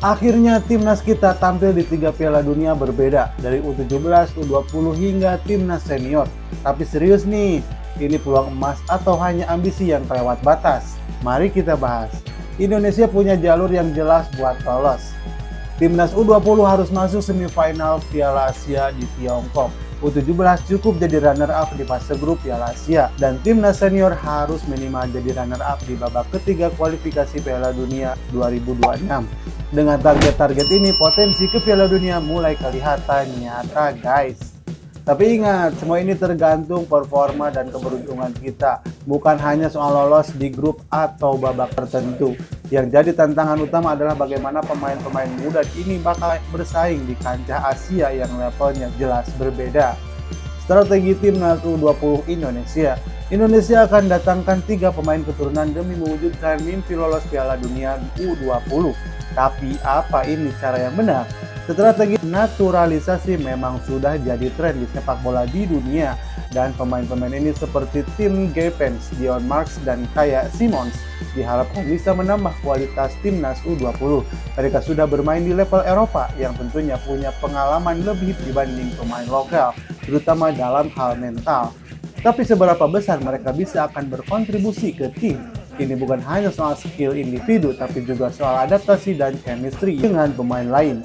Akhirnya timnas kita tampil di 3 Piala Dunia berbeda, dari U17, U20 hingga timnas senior. Tapi serius nih, ini peluang emas atau hanya ambisi yang kelewat batas? Mari kita bahas. Indonesia punya jalur yang jelas buat lolos. Timnas U20 harus masuk semifinal Piala Asia di Tiongkok. U17 cukup jadi runner-up di fase grup Piala Asia, dan timnas senior harus minimal jadi runner-up di babak ketiga kualifikasi Piala Dunia 2026. Dengan target-target ini, potensi ke Piala Dunia mulai kelihatan nyata, guys. Tapi ingat, semua ini tergantung performa dan keberuntungan kita, bukan hanya soal lolos di grup atau babak tertentu. Yang jadi tantangan utama adalah bagaimana pemain-pemain muda ini bakal bersaing di kancah Asia yang levelnya jelas berbeda. Strategi timnas U20 Indonesia akan datangkan 3 pemain keturunan demi mewujudkan mimpi lolos Piala Dunia U20. Tapi apa ini cara yang benar? Strategi naturalisasi memang sudah jadi tren di sepak bola di dunia, dan pemain-pemain ini seperti Tim Geepens, Dion Marks, dan Kaya Simons diharapkan bisa menambah kualitas timnas U20. Mereka sudah bermain di level Eropa yang tentunya punya pengalaman lebih dibanding pemain lokal, terutama dalam hal mental. Tapi seberapa besar mereka bisa akan berkontribusi ke tim? Ini bukan hanya soal skill individu, tapi juga soal adaptasi dan chemistry dengan pemain lain.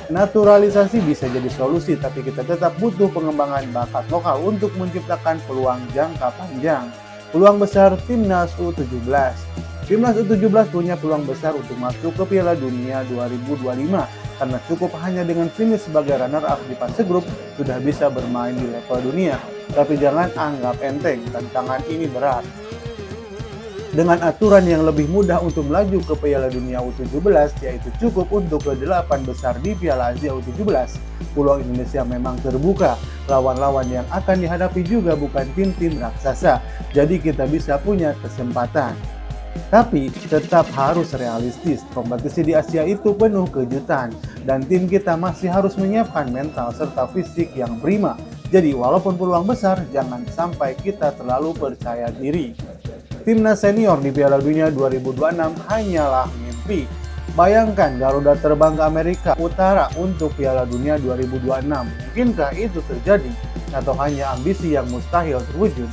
Naturalisasi bisa jadi solusi, tapi kita tetap butuh pengembangan bakat lokal untuk menciptakan peluang jangka panjang. Peluang besar timnas U17. Timnas U17 punya peluang besar untuk masuk ke Piala Dunia 2025 karena cukup hanya dengan finish sebagai runner-up di fase grup sudah bisa bermain di level dunia. Tapi jangan anggap enteng, tantangan ini berat. Dengan aturan yang lebih mudah untuk melaju ke Piala Dunia U17, yaitu cukup untuk ke-8 besar di Piala Asia U17, peluang Indonesia memang terbuka. Lawan-lawan yang akan dihadapi juga bukan tim-tim raksasa, jadi kita bisa punya kesempatan. Tapi tetap harus realistis, kompetisi di Asia itu penuh kejutan, dan tim kita masih harus menyiapkan mental serta fisik yang prima. Jadi walaupun peluang besar, jangan sampai kita terlalu percaya diri. Timnas senior di Piala Dunia 2026 hanyalah mimpi. Bayangkan Garuda terbang ke Amerika Utara untuk Piala Dunia 2026. Mungkinkah itu terjadi? Atau hanya ambisi yang mustahil terwujud?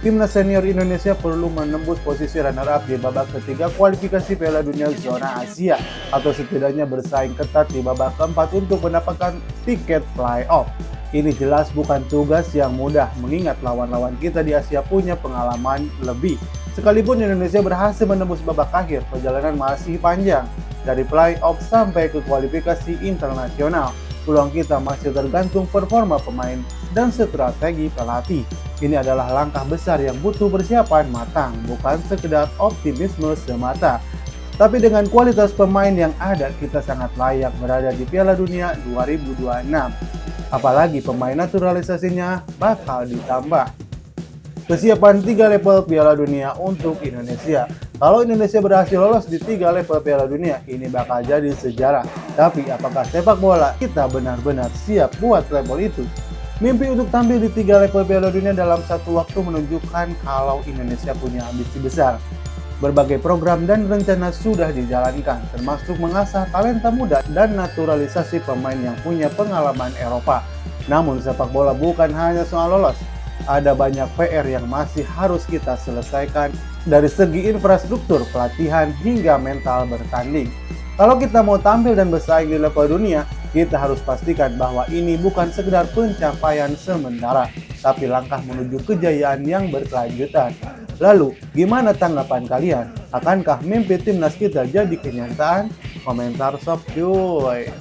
Timnas senior Indonesia perlu menembus posisi runner-up di babak ketiga kualifikasi Piala Dunia zona Asia, atau setidaknya bersaing ketat di babak keempat untuk mendapatkan tiket play-off. Ini jelas bukan tugas yang mudah, mengingat lawan-lawan kita di Asia punya pengalaman lebih. Sekalipun Indonesia berhasil menembus babak akhir, perjalanan masih panjang. Dari play-off sampai ke kualifikasi internasional, peluang kita masih tergantung performa pemain dan strategi pelatih. Ini adalah langkah besar yang butuh persiapan matang, bukan sekedar optimisme semata. Tapi dengan kualitas pemain yang ada, kita sangat layak berada di Piala Dunia 2026. Apalagi pemain naturalisasinya bakal ditambah. Kesiapan 3 level Piala Dunia untuk Indonesia. Kalau Indonesia berhasil lolos di 3 level Piala Dunia, ini bakal jadi sejarah. Tapi apakah sepak bola kita benar-benar siap buat level itu? Mimpi untuk tampil di 3 level Piala Dunia dalam satu waktu menunjukkan kalau Indonesia punya ambisi besar. Berbagai program dan rencana sudah dijalankan, termasuk mengasah talenta muda dan naturalisasi pemain yang punya pengalaman Eropa. Namun sepak bola bukan hanya soal lolos. Ada banyak PR yang masih harus kita selesaikan dari segi infrastruktur, pelatihan, hingga mental bertanding. Kalau kita mau tampil dan bersaing di level dunia, kita harus pastikan bahwa ini bukan sekedar pencapaian sementara, tapi langkah menuju kejayaan yang berkelanjutan. Lalu, gimana tanggapan kalian? Akankah mimpi timnas kita jadi kenyataan? Komentar sob cuy!